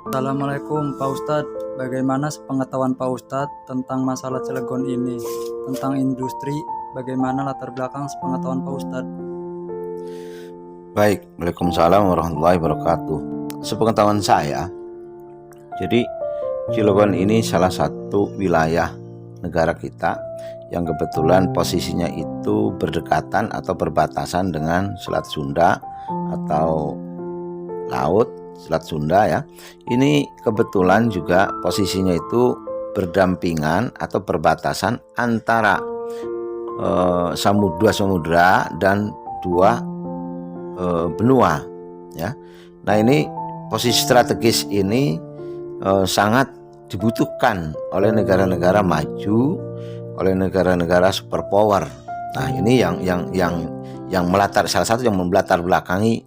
Assalamualaikum Pak Ustadz, bagaimana sepengetahuan Pak Ustadz tentang masalah Cilegon ini, tentang industri, bagaimana latar belakang sepengetahuan Pak Ustadz? Baik, Waalaikumsalam warahmatullahi wabarakatuh. Sepengetahuan saya, jadi Cilegon ini salah satu wilayah negara kita yang kebetulan posisinya itu berdekatan atau berbatasan dengan Selat Sunda atau laut Selat Sunda ya. Ini kebetulan juga posisinya itu berdampingan atau perbatasan antara dua samudra dan dua benua ya. Nah, ini posisi strategis ini sangat dibutuhkan oleh negara-negara maju, oleh negara-negara superpower. Nah, ini yang salah satu yang melatar belakangi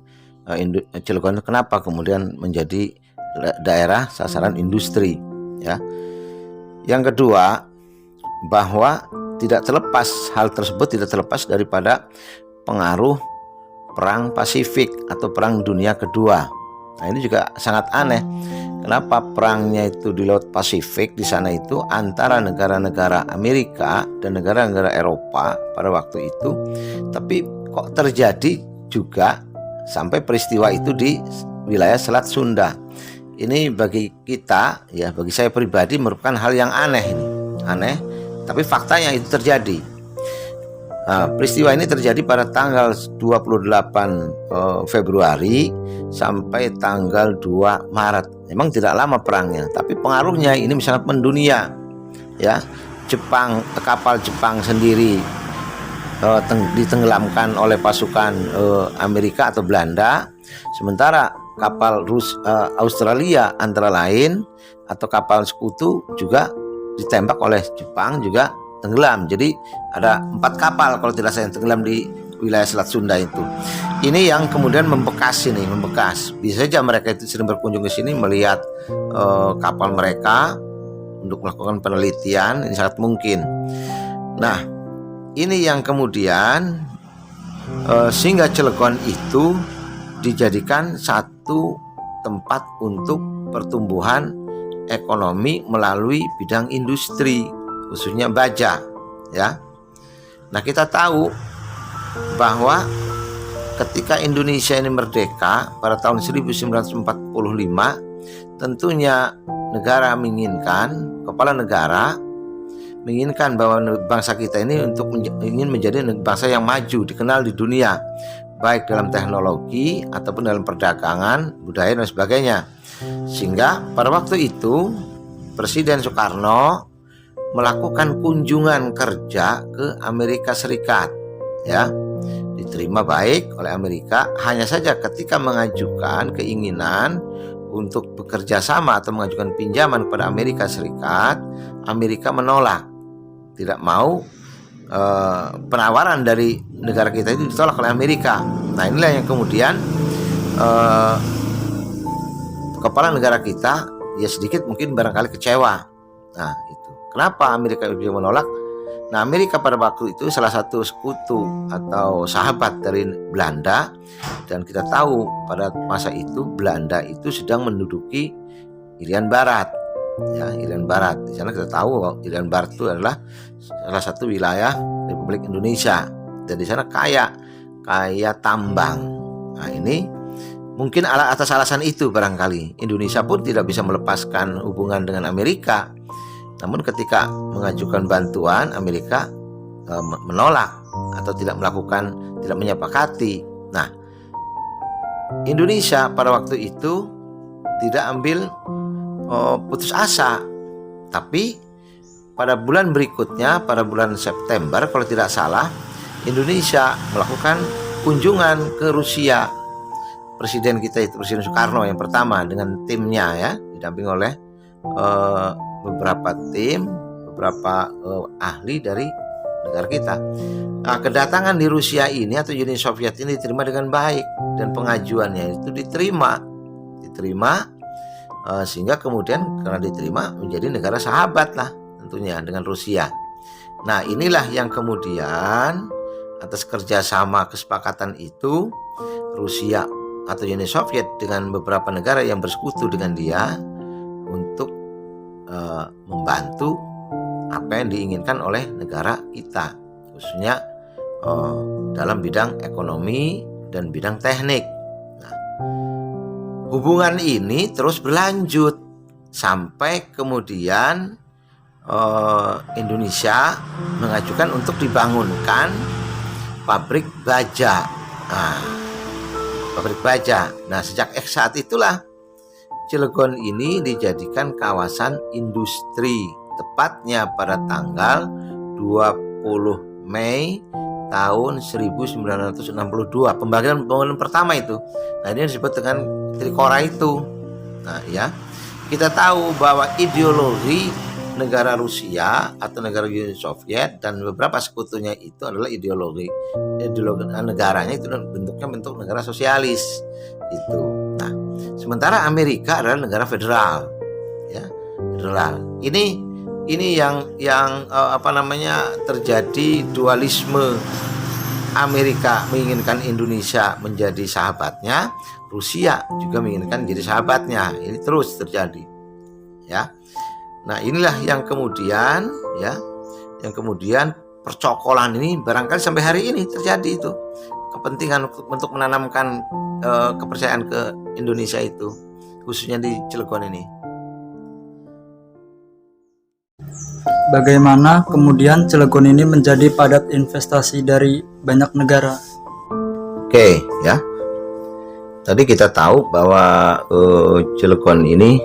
Cilegon kenapa kemudian menjadi daerah sasaran industri ya. Yang kedua, bahwa hal tersebut tidak terlepas daripada pengaruh perang Pasifik atau perang dunia kedua. Nah, ini juga sangat aneh. Kenapa perangnya itu di Laut Pasifik di sana itu antara negara-negara Amerika dan negara-negara Eropa pada waktu itu, tapi kok terjadi juga sampai peristiwa itu di wilayah Selat Sunda. Ini bagi kita ya, bagi saya pribadi merupakan hal yang aneh ini. Aneh, tapi faktanya itu terjadi. Nah, peristiwa ini terjadi pada tanggal 28 Februari sampai tanggal 2 Maret. Memang tidak lama perangnya, tapi pengaruhnya ini sangat mendunia ya. Kapal Jepang sendiri ditenggelamkan oleh pasukan Amerika atau Belanda, sementara kapal Australia antara lain atau kapal sekutu juga ditembak oleh Jepang, juga tenggelam. Jadi ada 4 kapal kalau tidak salah yang tenggelam di wilayah Selat Sunda itu. Ini yang kemudian membekas. Bisa saja mereka itu sering berkunjung ke sini melihat kapal mereka untuk melakukan penelitian, ini sangat mungkin. Nah, ini yang kemudian sehingga Cilegon itu dijadikan satu tempat untuk pertumbuhan ekonomi melalui bidang industri, khususnya baja ya. Nah, kita tahu bahwa ketika Indonesia ini merdeka pada tahun 1945, tentunya kepala negara menginginkan bahwa bangsa kita ini ingin menjadi bangsa yang maju, dikenal di dunia, baik dalam teknologi ataupun dalam perdagangan, budaya dan sebagainya. Sehingga pada waktu itu Presiden Soekarno melakukan kunjungan kerja ke Amerika Serikat ya. Diterima baik oleh Amerika, hanya saja ketika mengajukan keinginan untuk bekerja sama atau mengajukan pinjaman kepada Amerika Serikat, Amerika menolak, tidak mau. Penawaran dari negara kita itu ditolak oleh Amerika. Nah, inilah yang kemudian kepala negara kita ya sedikit mungkin barangkali kecewa. Nah, itu kenapa Amerika juga menolak. Nah, Amerika pada waktu itu salah satu sekutu atau sahabat dari Belanda, dan kita tahu pada masa itu Belanda itu sedang menduduki Irian Barat ya, Irian Barat. Di sana kita tahu bahwa Irian Barat itu adalah salah satu wilayah Republik Indonesia, dan di sana kaya tambang. Nah, ini mungkin atas alasan itu barangkali Indonesia pun tidak bisa melepaskan hubungan dengan Amerika. Namun ketika mengajukan bantuan, Amerika menolak atau tidak menyepakati. Nah, Indonesia pada waktu itu tidak ambil putus asa. Tapi pada bulan berikutnya, pada bulan September kalau tidak salah, Indonesia melakukan kunjungan ke Rusia. Presiden kita itu Presiden Soekarno yang pertama dengan timnya ya, didampingi oleh beberapa ahli dari negara kita. Nah, kedatangan di Rusia ini atau Uni Soviet ini diterima dengan baik, dan pengajuannya itu diterima sehingga kemudian karena diterima menjadi negara sahabat lah tentunya dengan Rusia. Nah, inilah yang kemudian atas kerjasama kesepakatan itu Rusia atau Uni Soviet dengan beberapa negara yang bersekutu dengan dia membantu apa yang diinginkan oleh negara kita, khususnya dalam bidang ekonomi dan bidang teknik. Nah, hubungan ini terus berlanjut sampai kemudian Indonesia mengajukan untuk dibangunkan pabrik baja. Pabrik baja. Nah, sejak saat itulah Cilegon ini dijadikan kawasan industri, tepatnya pada tanggal 20 Mei tahun 1962, pembangunan pertama itu. Nah, ini disebut dengan Trikora itu. Nah, ya, kita tahu bahwa ideologi negara Rusia atau negara Uni Soviet dan beberapa sekutunya itu adalah ideologi negaranya itu bentuknya bentuk negara sosialis itu. Nah, sementara Amerika adalah negara federal, ya, federal. Ini yang terjadi dualisme. Amerika menginginkan Indonesia menjadi sahabatnya, Rusia juga menginginkan menjadi sahabatnya. Ini terus terjadi, ya. Nah, inilah yang kemudian percokolan ini barangkali sampai hari ini terjadi itu. Kepentingan untuk menanamkan kepercayaan ke Indonesia itu, khususnya di Cilegon ini. Bagaimana kemudian Cilegon ini menjadi padat investasi dari banyak negara? Oke, ya. Tadi kita tahu bahwa Cilegon ini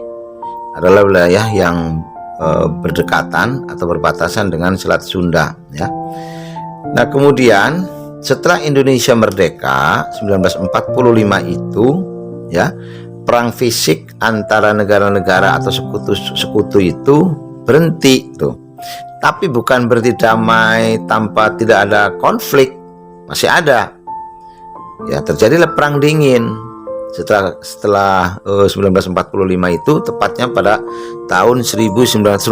adalah wilayah yang berdekatan atau berbatasan dengan Selat Sunda, ya. Nah, kemudian setelah Indonesia merdeka 1945 itu, ya, perang fisik antara negara-negara atau sekutu itu berhenti tuh. Tapi bukan berarti damai tanpa tidak ada konflik, masih ada. Ya, terjadilah perang dingin setelah 1945 itu, tepatnya pada tahun 1950.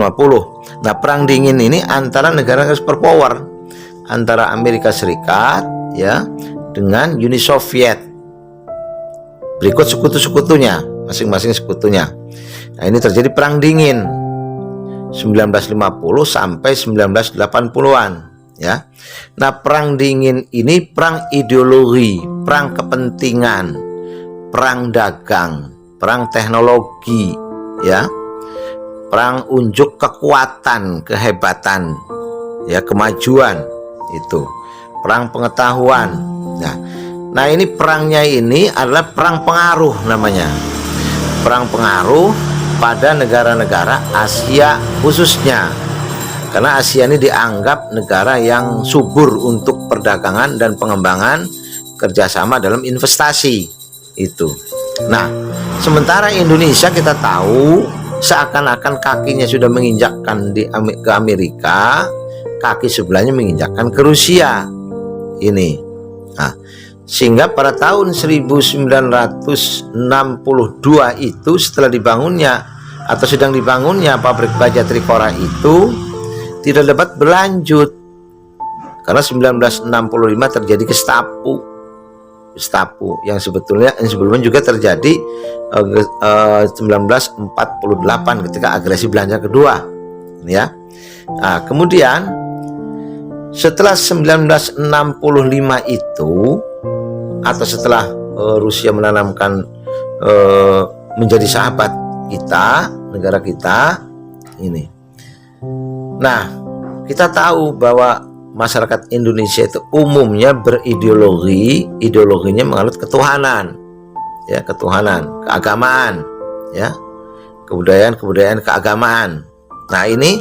Nah, perang dingin ini antara negara superpower, antara Amerika Serikat, ya, dengan Uni Soviet. Berikut sekutu-sekutunya, masing-masing sekutunya. Nah, ini terjadi perang dingin 1950 sampai 1980-an, ya. Nah, perang dingin ini perang ideologi, perang kepentingan, perang dagang, perang teknologi, ya, perang unjuk kekuatan, kehebatan, ya, kemajuan itu, perang pengetahuan. Nah, ini perangnya ini adalah perang pengaruh namanya, perang pengaruh pada negara-negara Asia khususnya, karena Asia ini dianggap negara yang subur untuk perdagangan dan pengembangan kerjasama dalam investasi itu. Nah, sementara Indonesia kita tahu seakan-akan kakinya sudah menginjakkan ke Amerika, kaki sebelahnya menginjakkan ke Rusia ini. Nah, sehingga pada tahun 1962 itu, setelah dibangunnya atau sedang dibangunnya pabrik baja Trikora itu, tidak dapat berlanjut karena 1965 terjadi Gestapo yang sebelumnya juga terjadi 1948 ketika agresi Belanda kedua, ya. Nah, kemudian setelah 1965 itu, atau setelah Rusia menanamkan menjadi sahabat kita, negara kita ini. Nah, kita tahu bahwa masyarakat Indonesia itu umumnya ideologinya menganut ketuhanan, ya, ketuhanan, keagamaan, ya, kebudayaan keagamaan. Nah, ini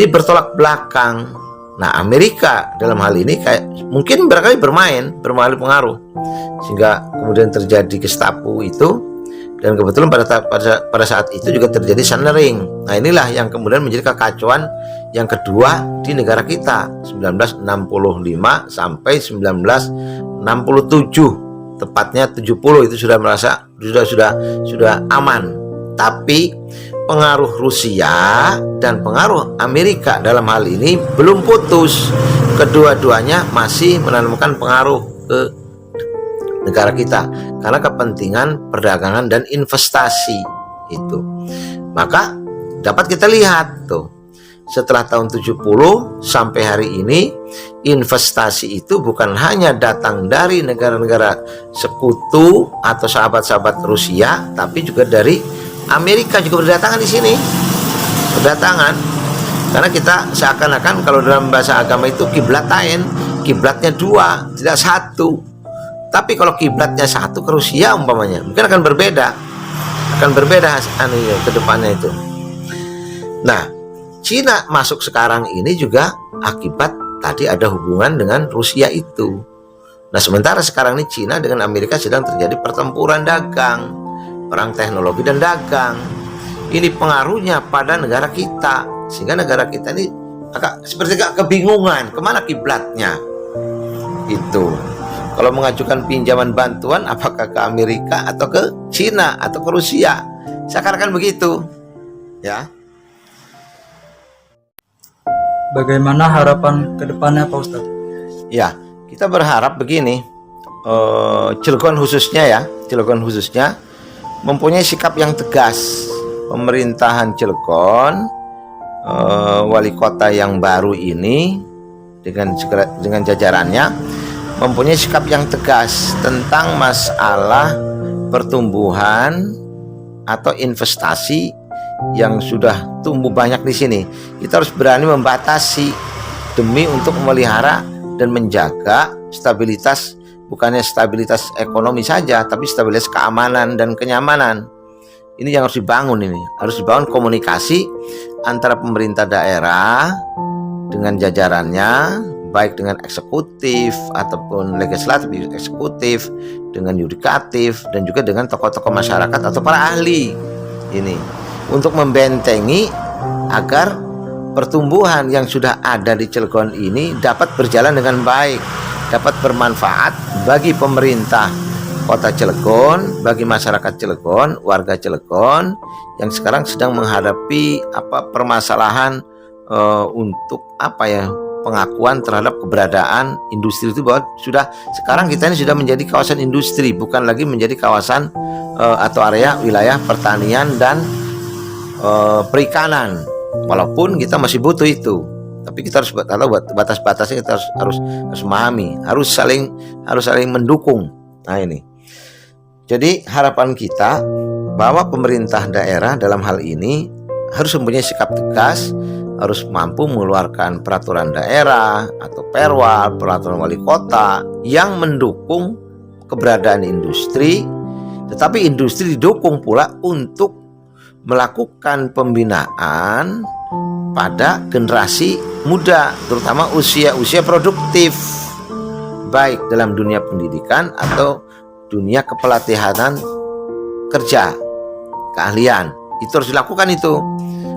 bertolak belakang. Nah, Amerika dalam hal ini mungkin barangkali bermain pengaruh, sehingga kemudian terjadi Gestapo itu, dan kebetulan pada saat itu juga terjadi Sandering. Nah, inilah yang kemudian menjadi kekacauan yang kedua di negara kita 1965 sampai 1967, tepatnya 70 itu sudah merasa sudah aman. Tapi pengaruh Rusia dan pengaruh Amerika dalam hal ini belum putus. Kedua-duanya masih menanamkan pengaruh ke negara kita karena kepentingan perdagangan dan investasi itu. Maka dapat kita lihat tuh. Setelah tahun 70 sampai hari ini, investasi itu bukan hanya datang dari negara-negara sekutu atau sahabat-sahabat Rusia, tapi juga dari Amerika juga berdatangan di sini. Berdatangan. Karena kita seakan-akan kalau dalam bahasa agama itu kiblatain, kiblatnya dua, tidak satu. Tapi kalau kiblatnya satu ke Rusia umpamanya, mungkin akan berbeda. Akan berbeda ke depannya itu. Nah, Cina masuk sekarang ini juga akibat tadi ada hubungan dengan Rusia itu. Nah, sementara sekarang ini Cina dengan Amerika sedang terjadi pertempuran dagang, perang teknologi dan dagang. Ini pengaruhnya pada negara kita, sehingga negara kita ini seperti kebingungan kemana kiblatnya. Itu. Kalau mengajukan pinjaman bantuan, apakah ke Amerika atau ke Cina atau ke Rusia? Seakan-akan begitu, ya. Bagaimana harapan ke depannya Pak Ustadz? Ya, kita berharap begini, Cilegon khususnya mempunyai sikap yang tegas. Pemerintahan Cilegon, wali kota yang baru ini dengan jajarannya mempunyai sikap yang tegas tentang masalah pertumbuhan atau investasi yang sudah tumbuh banyak di sini. Kita harus berani membatasi demi untuk memelihara dan menjaga stabilitas, bukannya stabilitas ekonomi saja, tapi stabilitas keamanan dan kenyamanan. Ini yang harus dibangun, ini harus dibangun komunikasi antara pemerintah daerah dengan jajarannya, baik dengan eksekutif ataupun legislatif, eksekutif dengan yudikatif, dan juga dengan tokoh-tokoh masyarakat atau para ahli ini, untuk membentengi agar pertumbuhan yang sudah ada di Cilegon ini dapat berjalan dengan baik, dapat bermanfaat bagi pemerintah kota Cilegon, bagi masyarakat Cilegon, warga Cilegon yang sekarang sedang menghadapi permasalahan untuk pengakuan terhadap keberadaan industri itu, bahwa sekarang kita ini sudah menjadi kawasan industri, bukan lagi menjadi kawasan atau area wilayah pertanian dan perikanan. Walaupun kita masih butuh itu, tapi kita harus tahu batas-batasnya. Kita harus memahami, harus saling mendukung. Nah, ini jadi harapan kita bahwa pemerintah daerah dalam hal ini harus mempunyai sikap tegas, harus mampu mengeluarkan peraturan daerah atau perwa, peraturan wali kota yang mendukung keberadaan industri, tetapi industri didukung pula untuk melakukan pembinaan pada generasi muda, terutama usia produktif, baik dalam dunia pendidikan atau dunia kepelatihan kerja, keahlian. Itu harus dilakukan itu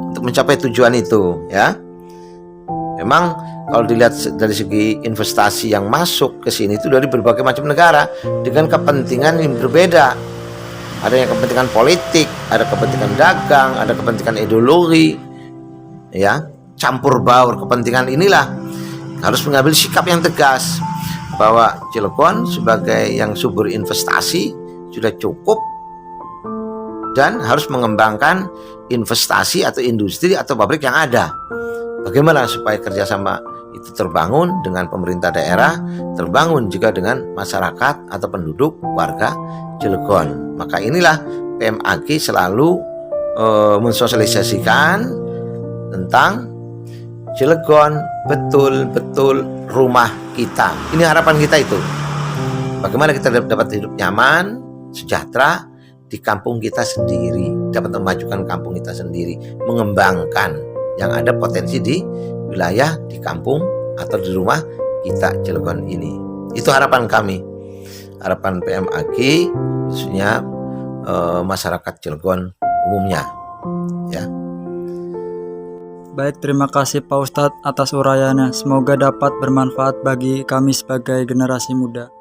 untuk mencapai tujuan itu, ya. Memang kalau dilihat dari segi investasi yang masuk ke sini itu dari berbagai macam negara dengan kepentingan yang berbeda. Ada yang kepentingan politik, ada kepentingan dagang, ada kepentingan ideologi, ya, campur baur kepentingan. Inilah harus mengambil sikap yang tegas bahwa Cilegon sebagai yang subur investasi sudah cukup dan harus mengembangkan investasi atau industri atau pabrik yang ada. Bagaimana supaya kerjasama itu terbangun dengan pemerintah daerah, terbangun juga dengan masyarakat atau penduduk warga Cilegon. Maka inilah PMAG selalu mensosialisasikan tentang Cilegon betul-betul rumah kita. Ini harapan kita itu. Bagaimana kita dapat hidup nyaman, sejahtera di kampung kita sendiri, dapat memajukan kampung kita sendiri, mengembangkan yang ada potensi di wilayah, di kampung atau di rumah kita Cilegon ini. Itu harapan kami, harapan PMAG, khususnya masyarakat Cilegon umumnya, ya. Baik, terima kasih Pak Ustadz atas uraiannya. Semoga dapat bermanfaat bagi kami sebagai generasi muda.